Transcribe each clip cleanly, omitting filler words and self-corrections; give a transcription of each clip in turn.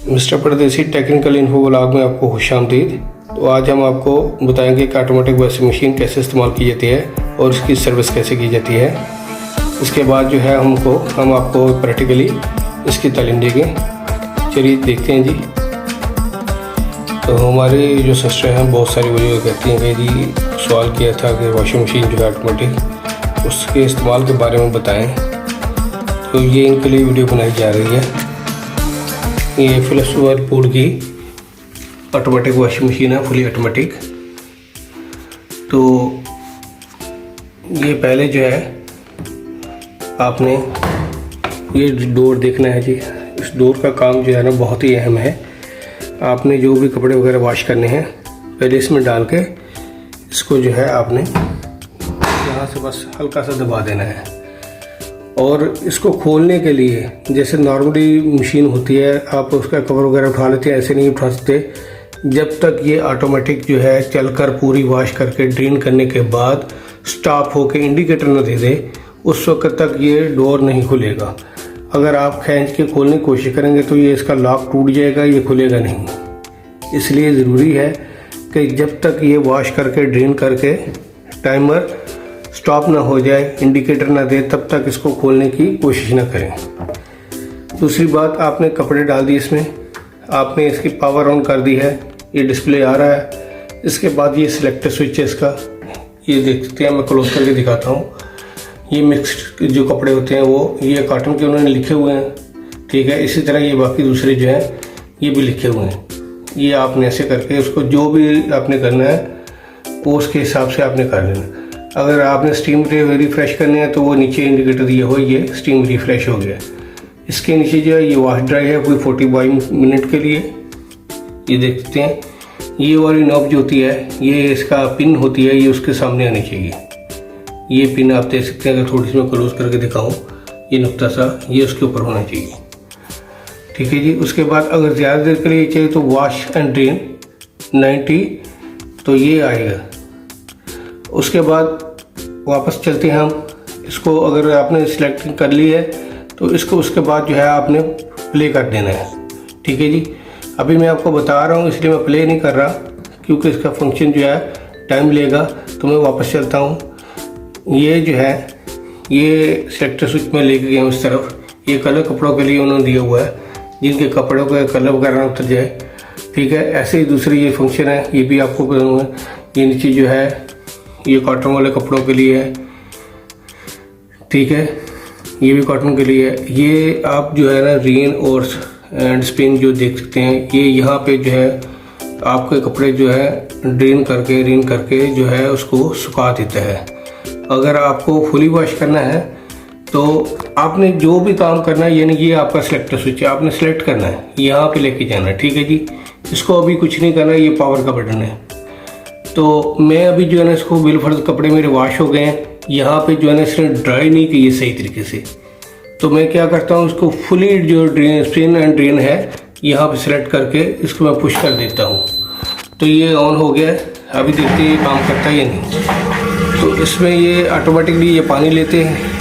Mister परदेसी technical info blog में आपको खुशामदीद। तो आज हम आपको बताएंगे कि ऑटोमेटिक वॉशिंग मशीन कैसे इस्तेमाल की जाती है और इसकी सर्विस कैसे की जाती है। इसके बाद जो है हम आपको प्रैक्टिकली इसकी तालीम देंगे। चलिए देखते हैं जी। तो हमारे जो सिस्टर हैं बहुत सारी वीडियो कहती हैं कि जी सवाल किया था कि वॉशिंग मशीन जो है ऑटोमेटिक उसके इस्तेमाल के बारे में बताएं। तो ये इनके लिए वीडियो बनाई जा रही है। ये फिलिप्स व्हर्लपूल की ऑटोमेटिक वॉशिंग मशीन है, फुली ऑटोमेटिक। तो ये पहले जो है आपने ये डोर देखना है जी। इस डोर का काम जो है ना बहुत ही अहम है। आपने जो भी कपड़े वगैरह वॉश करने हैं पहले इसमें डाल के इसको जो है आपने यहाँ से बस हल्का सा दबा देना है। और इसको खोलने के लिए जैसे नॉर्मली मशीन होती है आप उसका कवर वगैरह उठा लेते हैं, ऐसे नहीं उठा सकते। जब तक ये ऑटोमेटिक जो है चलकर पूरी वॉश करके ड्रेन करने के बाद स्टॉप होके इंडिकेटर न दे दे उस वक्त तक ये डोर नहीं खुलेगा। अगर आप खींच के खोलने की कोशिश करेंगे तो ये इसका लॉक टूट जाएगा, ये खुलेगा नहीं। इसलिए ज़रूरी है कि जब तक ये वॉश करके ड्रेन करके टाइमर स्टॉप ना हो जाए, इंडिकेटर ना दे, तब तक इसको खोलने की कोशिश ना करें। दूसरी बात, आपने कपड़े डाल दिए इसमें, आपने इसकी पावर ऑन कर दी है, ये डिस्प्ले आ रहा है। इसके बाद ये सिलेक्टर स्विच है इसका, ये देख सकते हैं। मैं क्लोज करके दिखाता हूँ। ये मिक्स्ड जो कपड़े होते हैं वो ये कॉटन के उन्होंने लिखे हुए हैं, ठीक है। इसी तरह ये बाकी दूसरे जो हैं ये भी लिखे हुए हैं। ये आपने ऐसे करके उसको जो भी आपने करना है वो उसके हिसाब से आपने कर लेना। अगर आपने स्टीम रिफ्रेश करने हैं तो वो नीचे इंडिकेटर दिया हो, ये स्टीम रिफ्रेश हो गया। इसके नीचे जो है ये वॉश ड्राई है कोई 45 मिनट के लिए। ये देखते हैं ये वाली नॉब जो होती है ये इसका पिन होती है, ये उसके सामने आनी चाहिए। ये पिन आप देख सकते हैं। अगर थोड़ी सी मैं क्लोज करके दिखाऊं, ये नुक्ता सा ये उसके ऊपर होना चाहिए, ठीक है जी। उसके बाद अगर ज़्यादा देर के लिए चाहिए तो वॉश एंड ड्रेन 90 तो ये आएगा। उसके बाद वापस चलते हैं हम इसको। अगर आपने सिलेक्ट कर ली है तो इसको उसके बाद जो है आपने प्ले कर देना है, ठीक है जी। अभी मैं आपको बता रहा हूँ इसलिए मैं प्ले नहीं कर रहा क्योंकि इसका फंक्शन जो है टाइम लेगा। तो मैं वापस चलता हूँ। ये जो है ये सिलेक्टर स्विच में लेके गया उस तरफ। ये कलर कपड़ों के लिए उन्होंने दिया हुआ है जिनके कपड़ों का कलर वगैरह उतर जाए, ठीक है। ऐसे ही दूसरी ये फंक्शन है, ये भी आपको बताऊँगा। ये नीचे जो है ये कॉटन वाले कपड़ों के लिए है, ठीक है। ये भी कॉटन के लिए है। ये आप जो है ना रेन और एंड स्पिन जो देख सकते हैं, ये यहाँ पे जो है आपके कपड़े जो है रेन करके जो है उसको सुखा देता है। अगर आपको फुली वॉश करना है तो आपने जो भी काम करना है, यानी ये आपका सिलेक्टर स्विच है, आपने सेलेक्ट करना है, यहाँ पे लेके जाना है, ठीक है जी। इसको अभी कुछ नहीं करना, ये पावर का बटन है। तो मैं अभी जो है ना इसको बिलफर्ज कपड़े मेरे वॉश हो गए हैं, यहाँ पे जो है ना इसने ड्राई नहीं की है सही तरीके से। तो मैं क्या करता हूँ इसको फुली जो ड्रेन स्पिन एंड ड्रेन है यहाँ पे सेलेक्ट करके इसको मैं पुश कर देता हूँ। तो ये ऑन हो गया है। अभी देखते हैं ये काम करता है या नहीं। तो इसमें ये ऑटोमेटिकली ये पानी लेते हैं।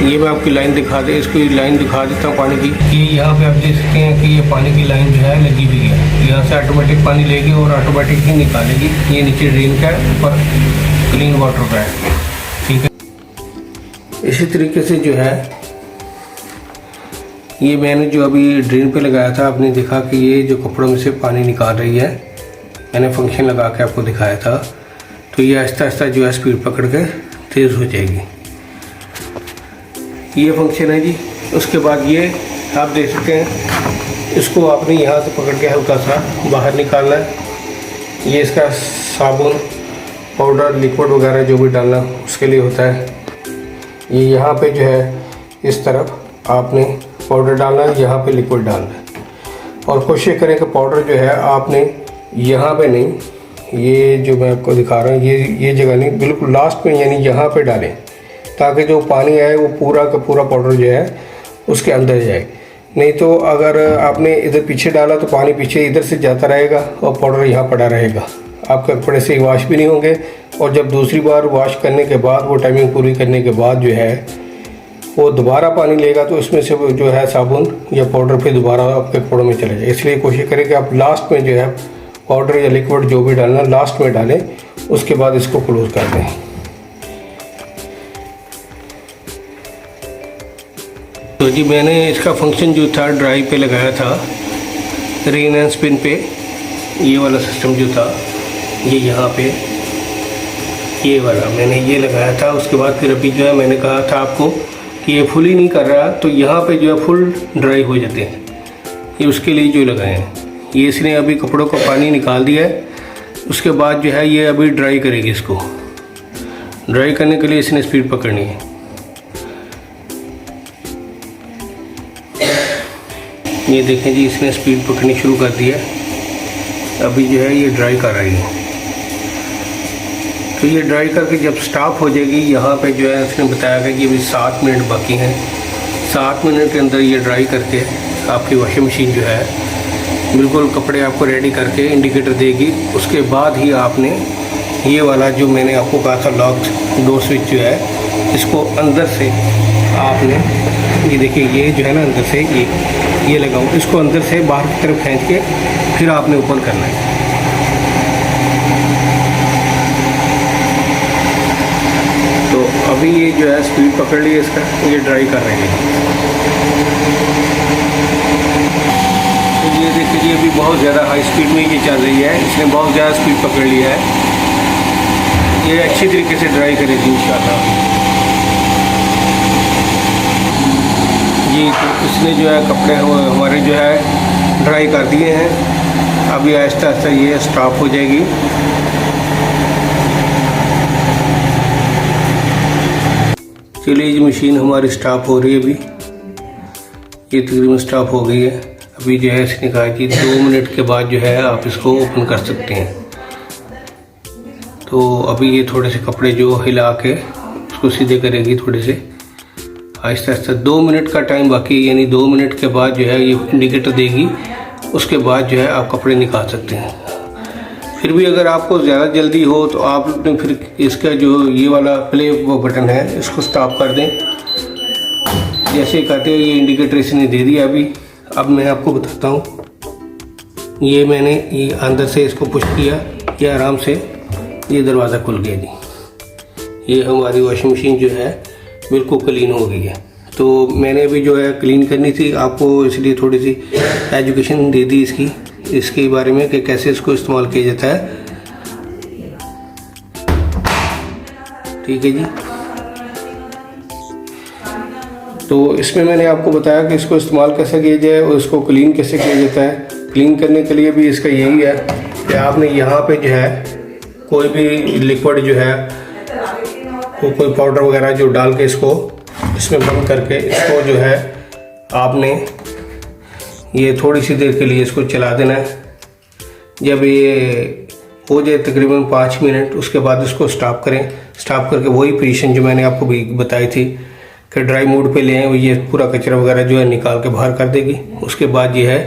ये मैं आपकी लाइन दिखा दे, इसको लाइन दिखा देता हूँ पानी की। ये यहाँ पे आप देख सकते हैं कि ये पानी की लाइन जो है लगी हुई है। यहाँ से ऑटोमेटिक पानी लेगी और ऑटोमेटिक ही निकालेगी। ये नीचे ड्रेन का है, ऊपर क्लीन वाटर का है, ठीक है। इसी तरीके से जो है ये मैंने जो अभी ड्रेन पे लगाया था, आपने देखा कि ये जो कपड़ों में से पानी निकाल रही है, मैंने फंक्शन लगा के आपको दिखाया था। तो ये आहिस्ता आहिस्ता जो है स्पीड पकड़ के तेज़ हो जाएगी। ये फंक्शन है जी। उसके बाद ये आप देख सकते हैं, इसको आपने यहाँ से पकड़ के हल्का सा बाहर निकालना है। ये इसका साबुन पाउडर लिक्विड वगैरह जो भी डालना उसके लिए होता है। ये यहाँ पे जो है इस तरफ आपने पाउडर डालना है, यहाँ पे लिक्विड डालना है। और कोशिश करें कि पाउडर जो है आपने यहाँ पे नहीं, ये जो मैं आपको दिखा रहा हूँ ये जगह नहीं, बिल्कुल लास्ट में यानी यहाँ पे डालें ताकि जो पानी आए वो पूरा का पूरा पाउडर जो है उसके अंदर जाए। नहीं तो अगर आपने इधर पीछे डाला तो पानी पीछे इधर से जाता रहेगा और पाउडर यहाँ पड़ा रहेगा, आपके कपड़े से वॉश भी नहीं होंगे। और जब दूसरी बार वॉश करने के बाद वो टाइमिंग पूरी करने के बाद जो है वो दोबारा पानी लेगा तो इसमें से वो जो है साबुन या पाउडर फिर दोबारा आपके कपड़ों में चले जाए। इसलिए कोशिश करें कि आप लास्ट में जो है पाउडर या लिक्विड जो भी डालना लास्ट में डालें, उसके बाद इसको क्लोज कर दें। तो जी मैंने इसका फंक्शन जो था ड्राई पे लगाया था, रेन एंड स्पिन पे, ये वाला सिस्टम जो था ये यहाँ पे ये वाला मैंने ये लगाया था। उसके बाद फिर अभी जो है मैंने कहा था आपको कि ये फुल ही नहीं कर रहा, तो यहाँ पे जो है फुल ड्राई हो जाते हैं, ये उसके लिए जो लगाए हैं। ये इसने अभी कपड़ों का पानी निकाल दिया है, उसके बाद जो है ये अभी ड्राई करेगी। इसको ड्राई करने के लिए इसने स्पीड पकड़नी है। ये देखें जी, इसने स्पीड पकड़नी शुरू कर दी है, अभी जो है ये ड्राई कर रही है। तो ये ड्राई करके जब स्टॉप हो जाएगी, यहाँ पे जो है इसने बताया कि ये भी 7 मिनट बाकी हैं। 7 मिनट के अंदर ये ड्राई करके आपकी वॉशिंग मशीन जो है बिल्कुल कपड़े आपको रेडी करके इंडिकेटर देगी। उसके बाद ही आपने ये वाला जो मैंने आपको कहा था लॉक डोर स्विच जो है, इसको अंदर से आपने, ये देखिए ये जो है ना अंदर से ये लगाऊँ, इसको अंदर से बाहर की तरफ खींच के फिर आपने ओपन करना है। तो अभी ये जो है स्पीड पकड़ ली है इसका, ये ड्राई कर रही है। तो ये देखिए जी, अभी बहुत ज़्यादा हाई स्पीड में ये चल रही है, इसने बहुत ज़्यादा स्पीड पकड़ लिया है। ये अच्छी तरीके से ड्राई करेगी इंशाल्लाह। जी तो इसने जो है कपड़े हमारे जो है ड्राई कर दिए हैं। अभी आहिस्ता आहिस्ता ये स्टॉप हो जाएगी। चलिए जी, मशीन हमारी स्टॉप हो रही है। अभी ये तकरीबन स्टॉप हो गई है। अभी जो है इसने कहा कि 2 मिनट के बाद जो है आप इसको ओपन कर सकते हैं। तो अभी ये थोड़े से कपड़े जो हिला के उसको सीधे करेगी, थोड़े से आहिस्ता आहिस्ता। 2 मिनट का टाइम बाकी है, यानी 2 मिनट के बाद जो है ये इंडिकेटर देगी, उसके बाद जो है आप कपड़े निकाल सकते हैं। फिर भी अगर आपको ज़्यादा जल्दी हो तो आपने फिर इसका जो ये वाला प्ले वो बटन है, इसको स्टॉप कर दें। जैसे कहते हैं ये इंडिकेटर इसने दे दिया। अभी अब मैं आपको बताता हूँ, ये मैंने ये अंदर से इसको पुश किया, ये आराम से ये दरवाज़ा खुल गया जी। ये हमारी वॉशिंग मशीन जो है बिल्कुल क्लीन हो गई है। तो मैंने अभी जो है क्लीन करनी थी आपको, इसलिए थोड़ी सी एजुकेशन दे दी इसके बारे में कि कैसे इसको इस्तेमाल किया जाता है। ठीक है जी। तो इसमें मैंने आपको बताया कि इसको इस्तेमाल कैसे किया जाए और इसको क्लीन कैसे किया जाता है। क्लीन करने के लिए भी इसका यही है कि आपने यहाँ पे जो है कोई भी लिक्विड जो है कोई पाउडर वगैरह जो डाल के इसको इसमें बंद करके इसको जो है आपने ये थोड़ी सी देर के लिए इसको चला देना है। जब ये हो जाए तकरीबन 5 मिनट, उसके बाद इसको स्टॉप करें। स्टॉप करके वही पोजीशन जो मैंने आपको भी बताई थी कि ड्राई मोड पे ले आए, ये पूरा कचरा वगैरह जो है निकाल के बाहर कर देगी। उसके बाद ये है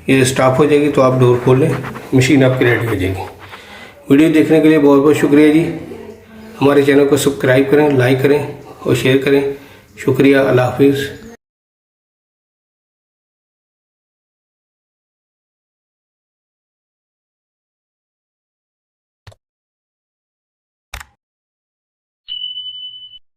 ये स्टॉप हो जाएगी, तो आप डोर खोल लें, मशीन आपकी रेडी हो जाएगी। वीडियो देखने के लिए बहुत बहुत शुक्रिया जी। हमारे चैनल को सब्सक्राइब करें, लाइक करें और शेयर करें। शुक्रिया। अल्लाह हाफिज़।